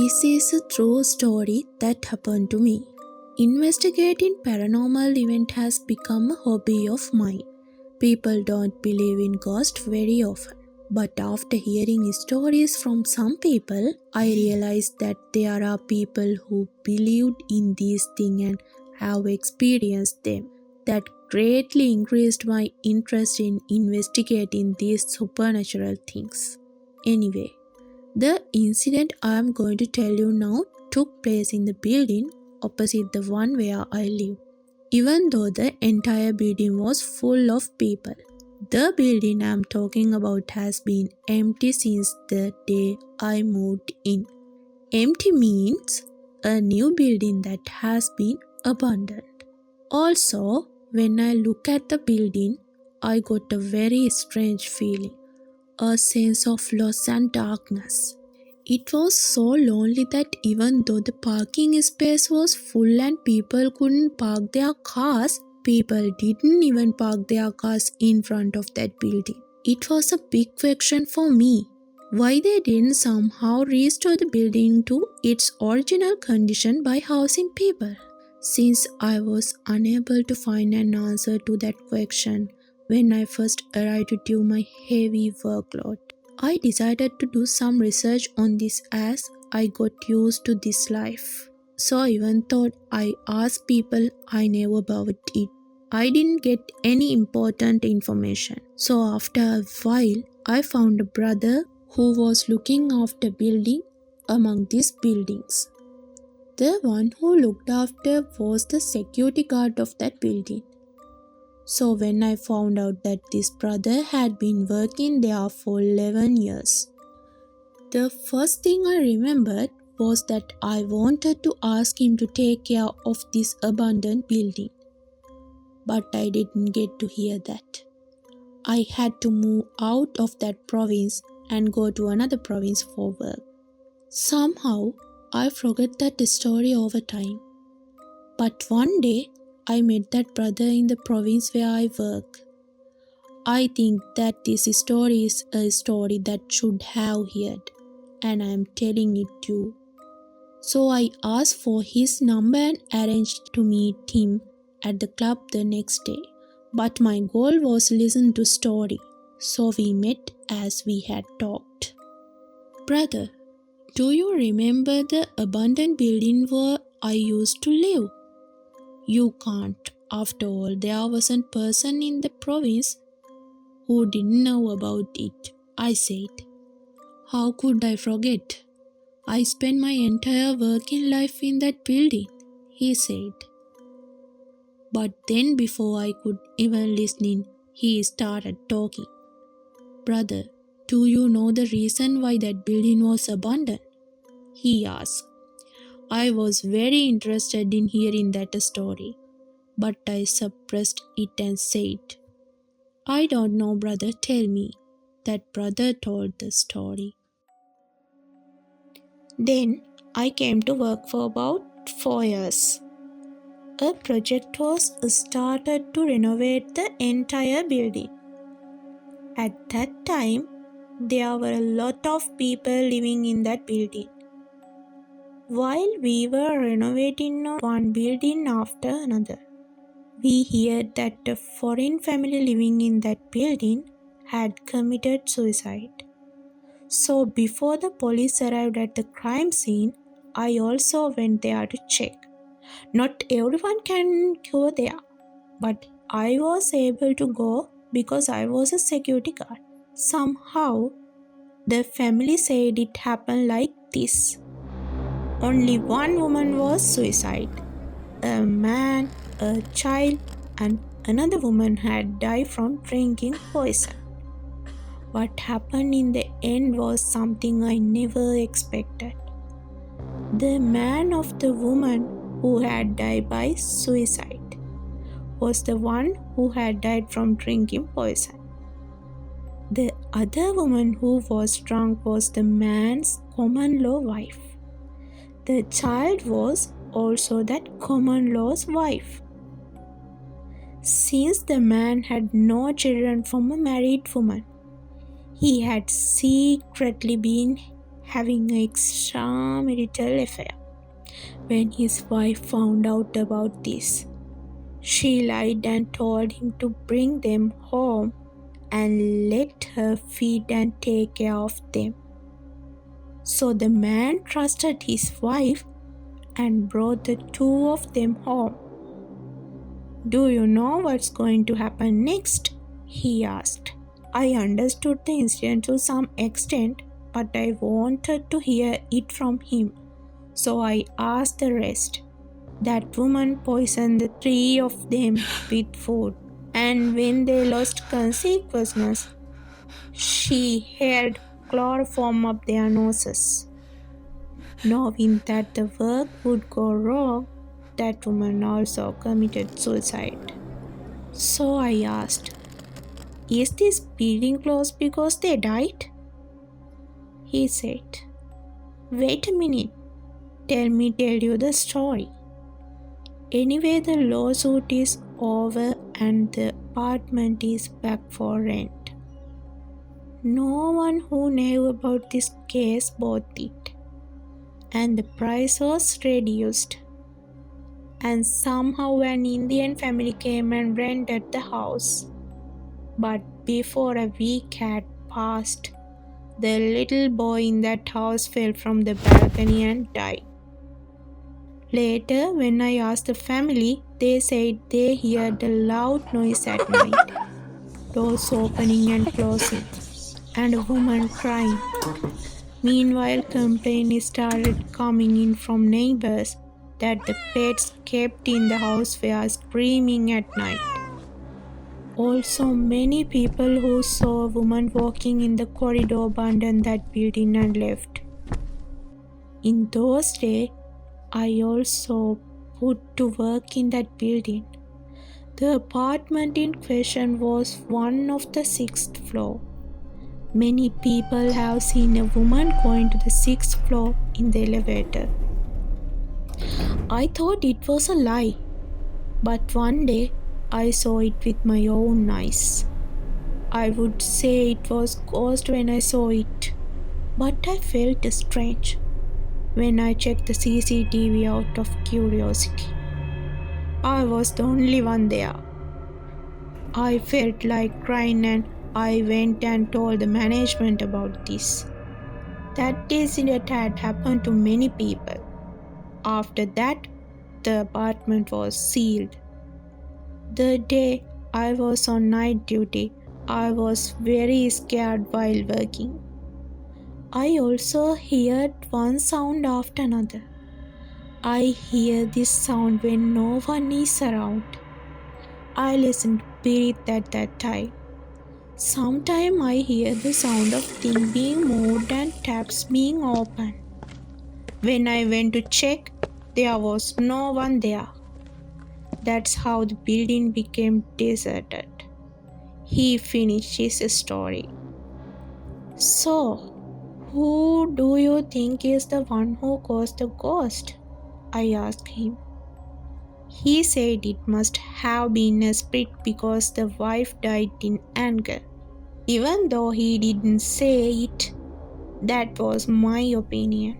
This is a true story that happened to me. Investigating paranormal event has become a hobby of mine. People don't believe in ghosts very often, but after hearing stories from some people, I realized that there are people who believed in these things and have experienced them. That greatly increased my interest in investigating these supernatural things. Anyway, the incident I am going to tell you now took place in the building opposite the one where I live. Even though the entire building was full of people, the building I am talking about has been empty since the day I moved in. Empty means a new building that has been abandoned. Also, when I look at the building, I got a very strange feeling. A sense of loss and darkness. It was so lonely that even though the parking space was full and people couldn't park their cars, people didn't even park their cars in front of that building. It was a big question for me. Why they didn't somehow restore the building to its original condition by housing people? Since I was unable to find an answer to that question, when I first arrived due to my heavy workload, I decided to do some research on this as I got used to this life. So I even thought I asked people I knew about it. I didn't get any important information. So after a while, I found a brother who was looking after building among these buildings. The one who looked after was the security guard of that building. So when I found out that this brother had been working there for 11 years, the first thing I remembered was that I wanted to ask him to take care of this abandoned building. But I didn't get to hear that. I had to move out of that province and go to another province for work. Somehow, I forgot that story over time. But one day, I met that brother in the province where I work. I think that this story is a story that should have heard, and I am telling it to you. So I asked for his number and arranged to meet him at the club the next day. But my goal was to listen to story, so we met as we had talked. Brother, do you remember the abandoned building where I used to live? You can't. After all, there wasn't a person in the province who didn't know about it, I said. How could I forget? I spent my entire working life in that building, he said. But then before I could even listen, he started talking. Brother, do you know the reason why that building was abandoned? He asked. I was very interested in hearing that story, but I suppressed it and said, I don't know, brother, tell me. That brother told the story. Then I came to work for about 4 years. A project was started to renovate the entire building. At that time, there were a lot of people living in that building. While we were renovating one building after another, we heard that a foreign family living in that building had committed suicide. So before the police arrived at the crime scene, I also went there to check. Not everyone can go there, but I was able to go because I was a security guard. Somehow, the family said it happened like this. Only one woman was suicide. A man, a child, and another woman had died from drinking poison. What happened in the end was something I never expected. The man of the woman who had died by suicide was the one who had died from drinking poison. The other woman who was drunk was the man's common law wife. The child was also that common law's wife. Since the man had no children from a married woman, he had secretly been having an extramarital affair. When his wife found out about this, she lied and told him to bring them home and let her feed and take care of them. So the man trusted his wife and brought the two of them home. "Do you know what's going to happen next?" he asked. I understood the incident to some extent, but I wanted to hear it from him, so I asked the rest. That woman poisoned the three of them with food, and when they lost consciousness, she held chloroform up their noses. Knowing that the work would go wrong, that woman also committed suicide. So I asked, "Is this building closed because they died?" He said, "Wait a minute, tell you the story." Anyway, the lawsuit is over and the apartment is back for rent. No one who knew about this case bought it, and the price was reduced. And somehow an Indian family came and rented the house. But before a week had passed, the little boy in that house fell from the balcony and died. Later, when I asked the family, they said they heard a loud noise at night, doors opening and closing, and a woman crying. Meanwhile, complaints started coming in from neighbors that the pets kept in the house were screaming at night. Also, many people who saw a woman walking in the corridor abandoned that building and left. In those days, I also put to work in that building. The apartment in question was one of the 6th floor. Many people have seen a woman going to the 6th floor in the elevator. I thought it was a lie, but one day I saw it with my own eyes. I would say it was ghost when I saw it, but I felt strange when I checked the CCTV out of curiosity. I was the only one there. I felt like crying and I went and told the management about this. That incident had happened to many people. After that, the apartment was sealed. The day I was on night duty, I was very scared while working. I also heard one sound after another. I hear this sound when no one is around. I listened to breathe at that time. Sometimes I hear the sound of things being moved and taps being opened. When I went to check, there was no one there. That's how the building became deserted. He finished his story. "So, who do you think is the one who caused the ghost?" I asked him. He said it must have been a spirit because the wife died in anger. Even though he didn't say it, that was my opinion.